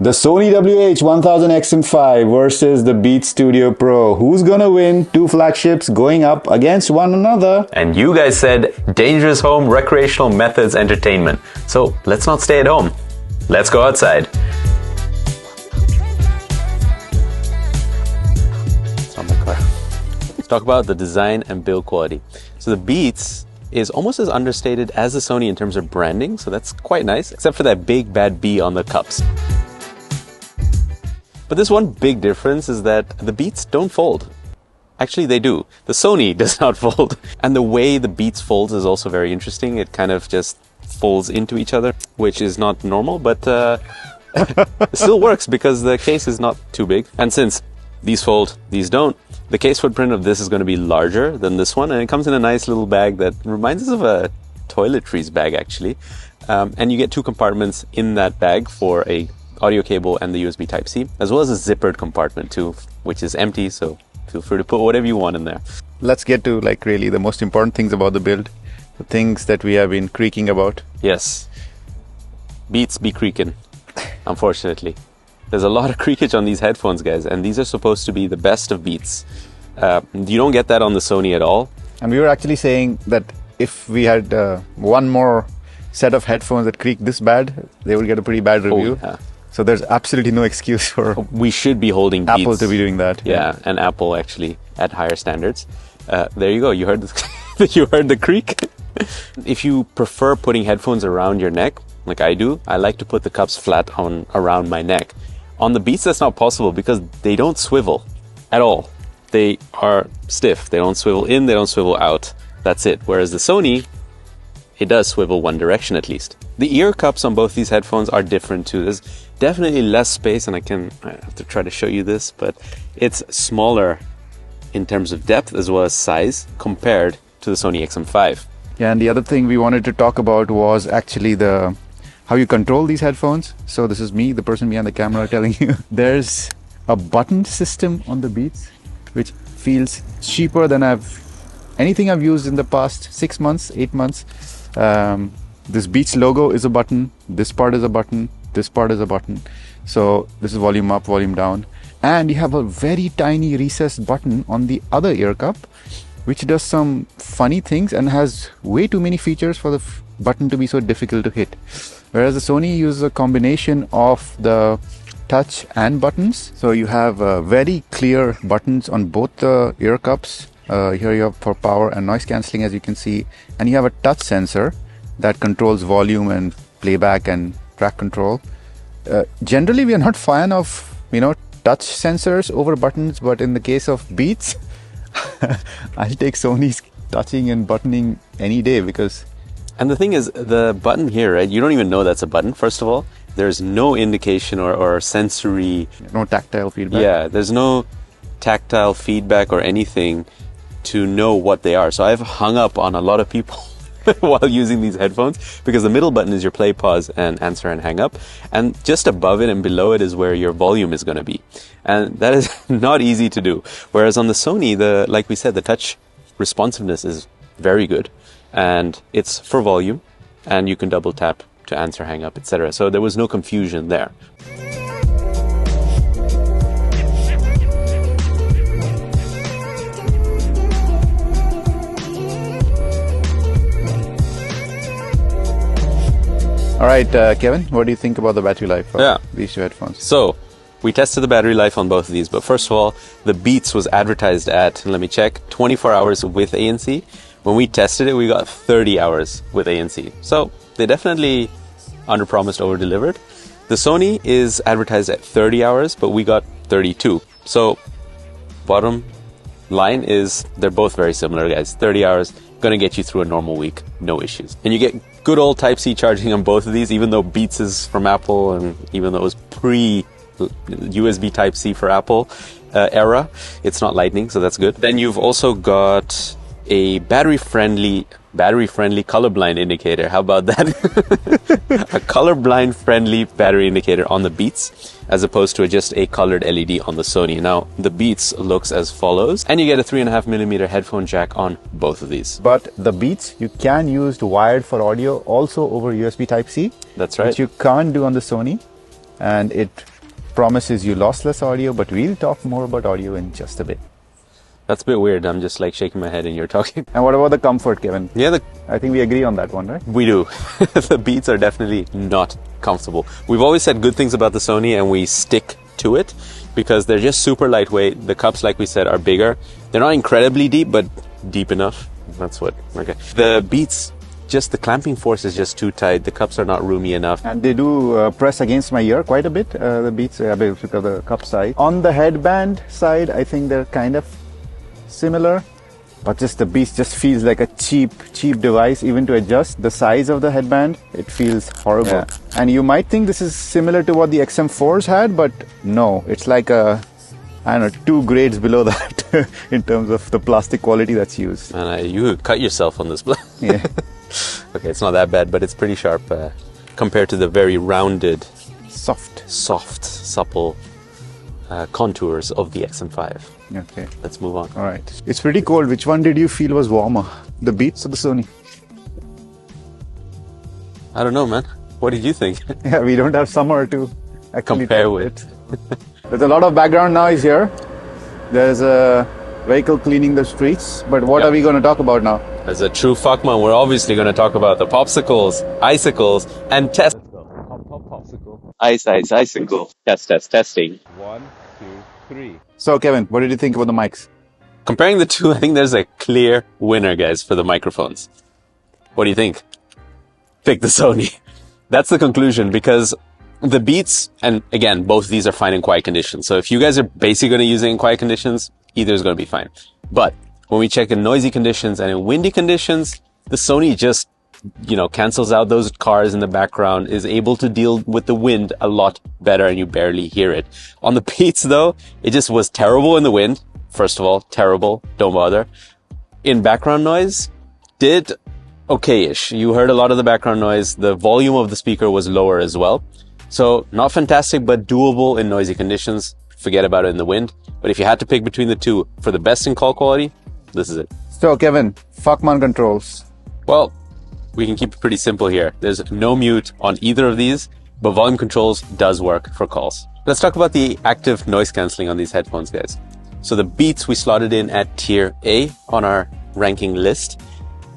The Sony WH-1000 XM5 versus the Beats Studio Pro. Who's gonna win? Two flagships going up against one another. And you guys said dangerous home recreational methods entertainment. So let's not stay at home. Let's go outside. Let's talk about the design and build quality. So the Beats is almost as understated as the Sony in terms of branding, so that's quite nice, except for that big bad B on the cups. But there's one big difference is that the Beats don't fold. Actually, they do. The Sony does not fold. And the way the Beats folds is also very interesting. It kind of just folds into each other, which is not normal, but it still works because the case is not too big. And since these fold, these don't, the case footprint of this is going to be larger than this one. And it comes in a nice little bag that reminds us of a toiletries bag, actually. And you get two compartments in that bag for a audio cable and the USB Type-C, as well as a zippered compartment too, which is empty, so feel free to put whatever you want in there. Let's get to really the most important things about the build, the things that we have been creaking about. Yes, Beats be creaking, unfortunately. There's a lot of creakage on these headphones, guys, and these are supposed to be the best of Beats. You don't get that on the Sony at all. And we were actually saying that if we had one more set of headphones that creak this bad, they would get a pretty bad review. Oh, yeah. So there's absolutely no excuse for we should be holding Beats. Apple to be doing that. Yeah, and Apple actually at higher standards. There you go. You heard you heard the creak. If you prefer putting headphones around your neck, like I do, I like to put the cups flat on around my neck. On the Beats, that's not possible because they don't swivel at all. They are stiff. They don't swivel in. They don't swivel out. That's it. Whereas the Sony, it does swivel one direction at least. The ear cups on both these headphones are different too. There's definitely less space, and I have to try to show you this, but it's smaller in terms of depth as well as size compared to the Sony XM5. Yeah, and the other thing we wanted to talk about was actually how you control these headphones. So this is me, the person behind the camera, telling you there's a button system on the Beats, which feels cheaper than anything I've used in the past 6 months, 8 months. This Beats logo is a button, this part is a button, this part is a button. So this is volume up, volume down. And you have a very tiny recessed button on the other ear cup, which does some funny things and has way too many features for the button to be so difficult to hit. Whereas the Sony uses a combination of the touch and buttons. So you have very clear buttons on both the ear cups. Here you have for power and noise cancelling, as you can see, and you have a touch sensor that controls volume and playback and track control. Generally, we are not fan of touch sensors over buttons, but in the case of Beats, I'll take Sony's touching and buttoning any day because. And the thing is, the button here, right? You don't even know that's a button. First of all, there's no indication or sensory, no tactile feedback. Yeah, there's no tactile feedback or anything to know what they are. So I've hung up on a lot of people while using these headphones because the middle button is your play, pause, and answer and hang up. And just above it and below it is where your volume is going to be. And that is not easy to do. Whereas on the Sony, like we said, the touch responsiveness is very good. And it's for volume, and you can double tap to answer, hang up, etc. So there was no confusion there. All right, Kevin, what do you think about the battery life of these two headphones? So we tested the battery life on both of these, but first of all, the Beats was advertised at, let me check, 24 hours with ANC. When we tested it, we got 30 hours with ANC. So they definitely under-promised, over-delivered. The Sony is advertised at 30 hours, but we got 32. So bottom line is they're both very similar, guys. 30 hours, gonna get you through a normal week, no issues. And you get good old Type-C charging on both of these, even though Beats is from Apple and even though it was pre-USB Type-C for Apple era, it's not Lightning, so that's good. Then you've also got a battery-friendly colorblind indicator. How about that? A colorblind friendly battery indicator on the Beats as opposed to just a colored LED on the Sony. Now, the Beats looks as follows, and you get a 3.5mm headphone jack on both of these. But the Beats, you can use wired for audio also over USB Type-C. That's right. Which you can't do on the Sony. And it promises you lossless audio, but we'll talk more about audio in just a bit. That's a bit weird. I'm just like shaking my head and you're talking. And what about the comfort, Kevin? Yeah, I think we agree on that one, right? we do. The Beats are definitely not comfortable. We've always said good things about the Sony and we stick to it because they're just super lightweight. The cups, like we said, are bigger. They're not incredibly deep, but deep enough. That's what, okay. The Beats, just the clamping force is just too tight. The cups are not roomy enough. And they do press against my ear quite a bit, the Beats, because of the cup size. On the headband side, I think they're kind of similar, but just the Beats just feels like a cheap device. Even to adjust the size of the headband, it feels horrible. Yeah. And you might think this is similar to what the XM4s had, but no, it's like I don't know, 2 grades below that in terms of the plastic quality that's used. And you cut yourself on this. Yeah. Okay, it's not that bad, but it's pretty sharp compared to the very rounded, soft, supple contours of the XM5. Okay. Let's move on. All right. It's pretty cold. Which one did you feel was warmer? The Beats or the Sony? I don't know, man. What did you think? Yeah, we don't have summer to actually compare with. There's a lot of background noise here. There's a vehicle cleaning the streets. But what are we going to talk about now? As a true fuckman, we're obviously going to talk about the popsicles, icicles, and test. Popsicle. Ice, icicle. Testing. 1, 2, 3. So, Kevin, what did you think about the mics? Comparing the two, I think there's a clear winner, guys, for the microphones. What do you think? Pick the Sony. That's the conclusion, because the Beats, and again, both of these are fine in quiet conditions. So if you guys are basically going to use it in quiet conditions, either is going to be fine. But when we check in noisy conditions and in windy conditions, the Sony just, cancels out those cars in the background, is able to deal with the wind a lot better, and you barely hear it. On the Beats, though, it just was terrible in the wind. First of all, terrible. Don't bother. In background noise, did okay-ish. You heard a lot of the background noise. The volume of the speaker was lower as well. So not fantastic, but doable in noisy conditions. Forget about it in the wind. But if you had to pick between the two for the best in call quality, this is it. So, Kevin, fuckman controls. Well, we can keep it pretty simple here. There's no mute on either of these, but volume controls does work for calls. Let's talk about the active noise cancelling on these headphones, guys. So the Beats we slotted in at tier A on our ranking list,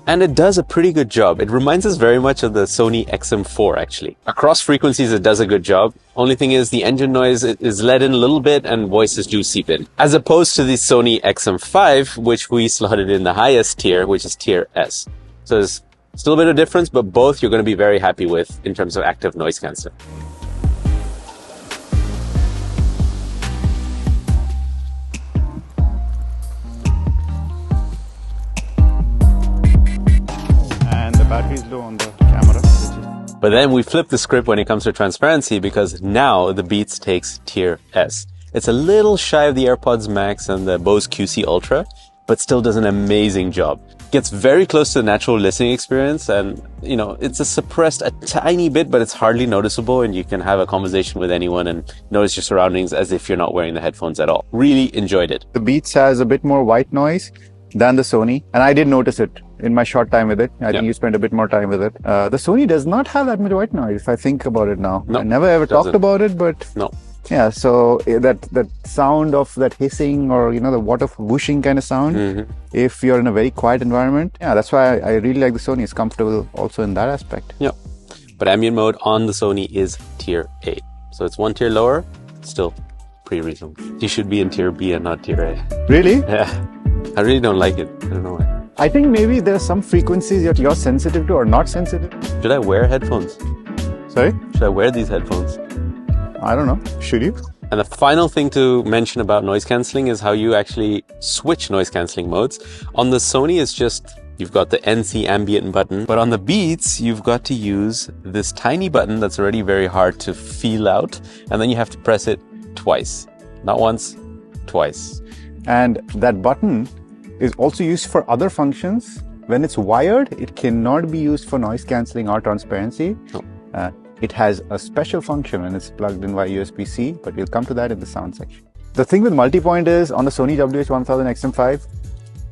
and it does a pretty good job. It reminds us very much of the Sony XM4, actually. Across frequencies, it does a good job. Only thing is the engine noise is let in a little bit and voices do seep in. As opposed to the Sony XM5, which we slotted in the highest tier, which is tier S. So there's still a bit of difference, but both you're going to be very happy with in terms of active noise cancelling. And the battery is low on the camera. But then we flip the script when it comes to transparency, because now the Beats takes tier S. It's a little shy of the AirPods Max and the Bose QC Ultra, but still does an amazing job. Gets very close to the natural listening experience, and it's suppressed a tiny bit, but it's hardly noticeable, and you can have a conversation with anyone and notice your surroundings as if you're not wearing the headphones at all. Really enjoyed it. The Beats has a bit more white noise than the Sony, and I did notice it in my short time with it. I think you spent a bit more time with it. The Sony does not have that much white noise, if I think about it now. No, I never ever talked about it, but no. Yeah, so that sound of that hissing or the water whooshing kind of sound, if you're in a very quiet environment, that's why I really like the Sony. It's comfortable also in that aspect. Yeah, but ambient mode on the Sony is tier A, so it's one tier lower, still pretty reasonable. You should be in tier B and not tier A. Really? Yeah, I really don't like it. I don't know why. I think maybe there are some frequencies that you're sensitive to or not sensitive. Should I wear headphones? Sorry? Should I wear these headphones? I don't know. Should you? And the final thing to mention about noise cancelling is how you actually switch noise cancelling modes. On the Sony, it's just, you've got the NC ambient button, but on the Beats, you've got to use this tiny button that's already very hard to feel out, and then you have to press it twice. Not once, twice. And that button is also used for other functions. When it's wired, it cannot be used for noise cancelling or transparency. No. It has a special function when it's plugged in via USB-C, but we'll come to that in the sound section. The thing with multipoint is, on the Sony WH-1000 XM5,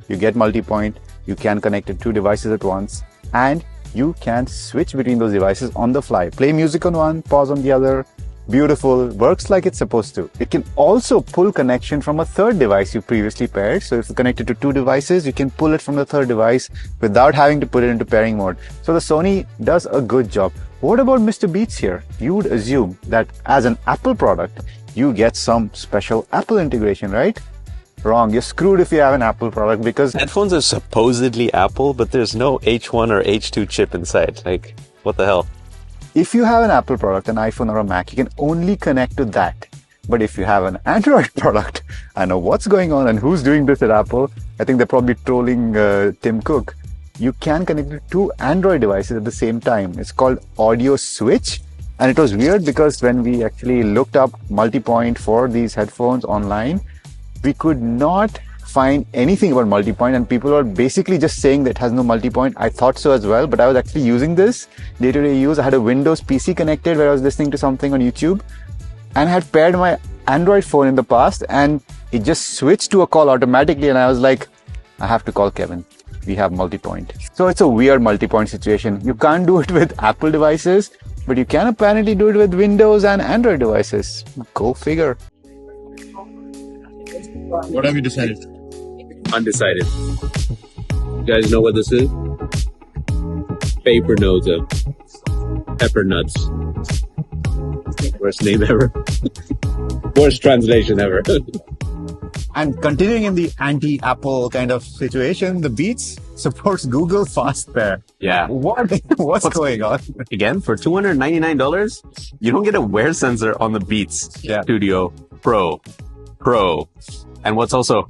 you get multipoint, you can connect to 2 devices at once, and you can switch between those devices on the fly. Play music on one, pause on the other, beautiful, works like it's supposed to. It can also pull connection from a third device you previously paired. So if you're connected to two devices, you can pull it from the third device without having to put it into pairing mode. So the Sony does a good job. What about Mr. Beats here? You would assume that as an Apple product, you get some special Apple integration, right? Wrong. You're screwed if you have an Apple product because Headphones are supposedly Apple, but there's no H1 or H2 chip inside. Like, what the hell? if you have an Apple product, an iPhone or a Mac, you can only connect to that. But if you have an Android product, I know what's going on and who's doing this at Apple. I think they're probably trolling Tim Cook. You can connect to two Android devices at the same time. It's called Audio Switch. And it was weird because when we actually looked up multipoint for these headphones online, we could not find anything about multipoint, and people were basically just saying that it has no multipoint. I thought so as well, but I was actually using this day-to-day use. I had a Windows PC connected where I was listening to something on YouTube, and I had paired my Android phone in the past, and it just switched to a call automatically, and I was like, I have to call Kevin. We have multipoint. So it's a weird multipoint situation. You can't do it with Apple devices, but you can apparently do it with Windows and Android devices. Go figure. What have you decided? Undecided. You guys know what this is? Paper notes of pepper nuts. Worst name ever. Worst translation ever. And continuing in the anti-Apple kind of situation, the Beats supports Google Fast Pair. Yeah. What's going on? Again, for $299, you don't get a wear sensor on the Beats Studio Pro. And what's also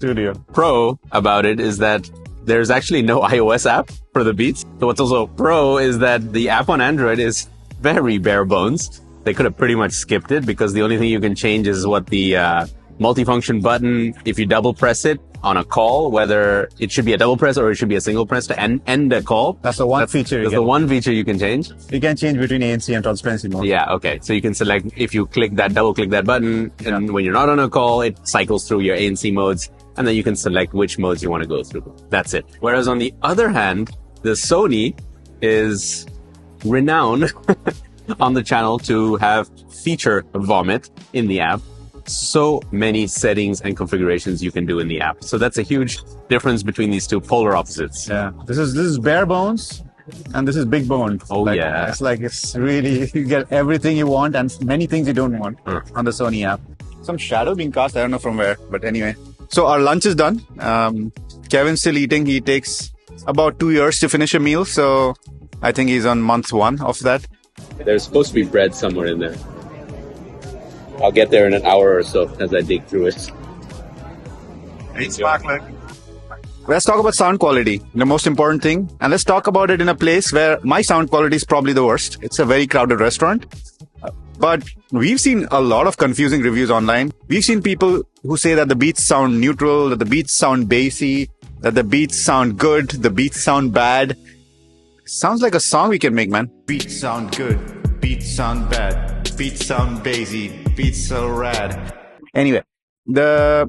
pro about it is that there's actually no iOS app for the Beats. So what's also pro is that the app on Android is very bare bones. They could have pretty much skipped it because the only thing you can change is what the multifunction button, if you double press it on a call, whether it should be a double press or it should be a single press to end a call. That's the one feature. That's the one feature you can change. You can change between ANC and transparency mode. Yeah, okay. So you can select, if you click that, double click that button, and when you're not on a call, it cycles through your ANC modes, and then you can select which modes you want to go through. That's it. Whereas on the other hand, the Sony is renowned on the channel to have feature vomit in the app. So many settings and configurations you can do in the app. So that's a huge difference between these two polar opposites. Yeah. This is bare bones and this is big bone. Oh, yeah. It's really, you get everything you want and many things you don't want on the Sony app. Some shadow being cast, I don't know from where, but anyway. So our lunch is done. Kevin's still eating. He takes about 2 years to finish a meal. So I think he's on month 1 of that. There's supposed to be bread somewhere in there. I'll get there in an hour or so as I dig through it. Let's talk about sound quality, the most important thing. And let's talk about it in a place where my sound quality is probably the worst. It's a very crowded restaurant. But we've seen a lot of confusing reviews online. We've seen people who say that the beats sound neutral, that the beats sound bassy, that the beats sound good, the beats sound bad. Sounds like a song we can make, man. Beats sound good, beats sound bad, beats sound bassy, beats so rad. Anyway, the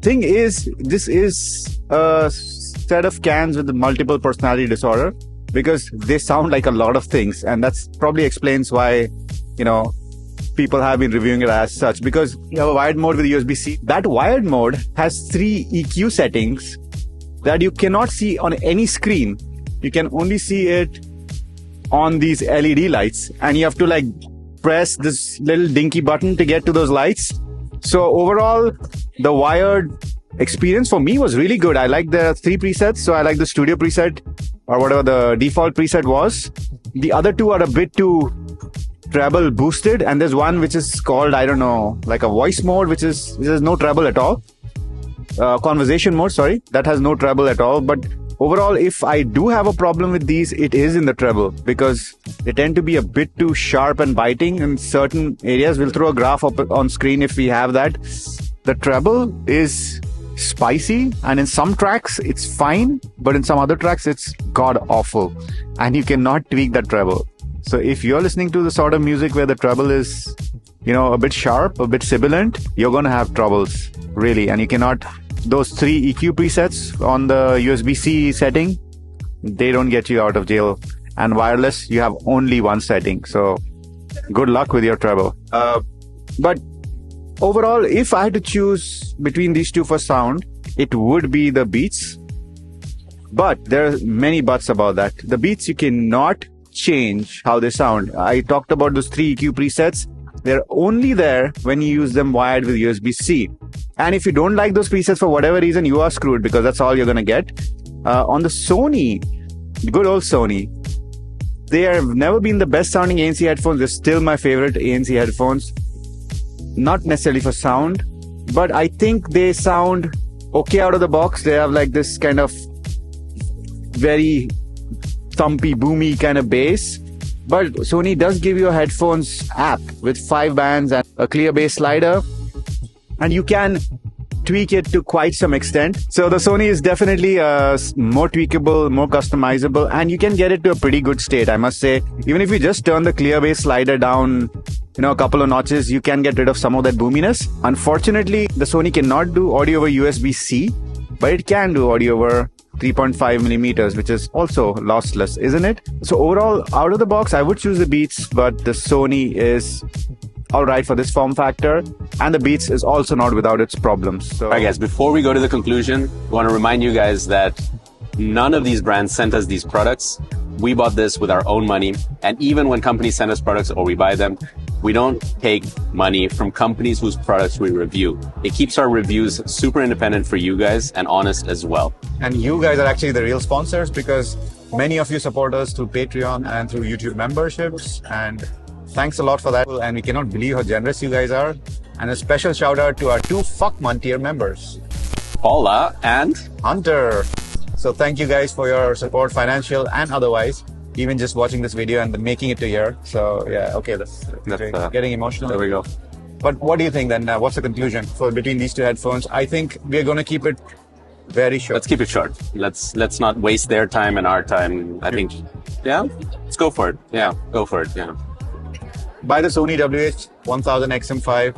thing is, this is a set of cans with the multiple personality disorder because they sound like a lot of things, and that's probably explains why, you know, people have been reviewing it as such, because you have a wired mode with USB-C. That wired mode has 3 EQ settings that you cannot see on any screen. You can only see it on these LED lights, and you have to like press this little dinky button to get to those lights. So overall, the wired experience for me was really good. I like the 3 presets. So I like the studio preset or whatever the default preset was. The other 2 are a bit too treble boosted, and there's one which is called, I don't know, like a voice mode, which is no treble at all. Conversation mode, sorry, that has no treble at all. But overall, if I do have a problem with these, it is in the treble because they tend to be a bit too sharp and biting in certain areas. We'll throw a graph up on screen if we have that. The treble is spicy, and in some tracks it's fine, but in some other tracks it's god awful, and you cannot tweak that treble. So if you're listening to the sort of music where the treble is, you know, a bit sharp, a bit sibilant, you're going to have troubles, really. And you cannot, those 3 EQ presets on the USB-C setting, they don't get you out of jail. And wireless, you have only one setting. So good luck with your travel. But overall, if I had to choose between these two for sound, it would be the Beats. But there are many buts about that. The Beats, you cannot change how they sound. I talked about those 3 EQ presets. They're only there when you use them wired with USB-C. And if you don't like those presets for whatever reason, you are screwed, because that's all you're going to get. On the Sony, good old Sony, they have never been the best sounding ANC headphones. They're still my favorite ANC headphones. Not necessarily for sound, but I think they sound okay out of the box. They have like this kind of very thumpy, boomy kind of bass. But Sony does give you a headphones app with 5 bands and a clear bass slider, and you can tweak it to quite some extent. So the Sony is definitely more tweakable, more customizable, and you can get it to a pretty good state, I must say. Even if you just turn the clear bass slider down, a couple of notches, you can get rid of some of that boominess. Unfortunately, the Sony cannot do audio over USB-C, but it can do audio over 3.5 millimeters, which is also lossless, isn't it? So overall, out of the box, I would choose the Beats, but the Sony is alright for this form factor, and the Beats is also not without its problems. So, alright guys, before we go to the conclusion, we want to remind you guys that none of these brands sent us these products. We bought this with our own money, and even when companies send us products or we buy them, we don't take money from companies whose products we review. It keeps our reviews super independent for you guys and honest as well. And you guys are actually the real sponsors, because many of you support us through Patreon and through YouTube memberships, and thanks a lot for that. And we cannot believe how generous you guys are. And a special shout out to our 2 Fuck Month tier members, Paula and Hunter. So thank you guys for your support, financial and otherwise, even just watching this video and making it to here. So yeah, okay, that's getting emotional. There we go. But what do you think then? What's the conclusion for between these 2 headphones? I think we're going to keep it very short. Let's keep it short. Let's not waste their time and our time. I think, yeah, let's go for it. Yeah, go for it. Yeah. Buy the Sony WH-1000 XM5.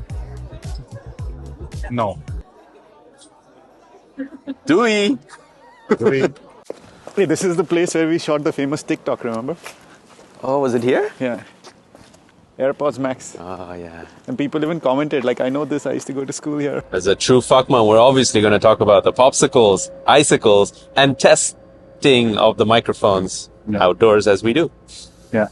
No. Do we? Hey, this is the place where we shot the famous TikTok, remember? Oh, was it here? Yeah. AirPods Max. Oh, yeah. And people even commented, like, I know this, I used to go to school here. As a true fuckman, we're obviously going to talk about the popsicles, icicles, and testing of the microphones outdoors as we do. Yeah.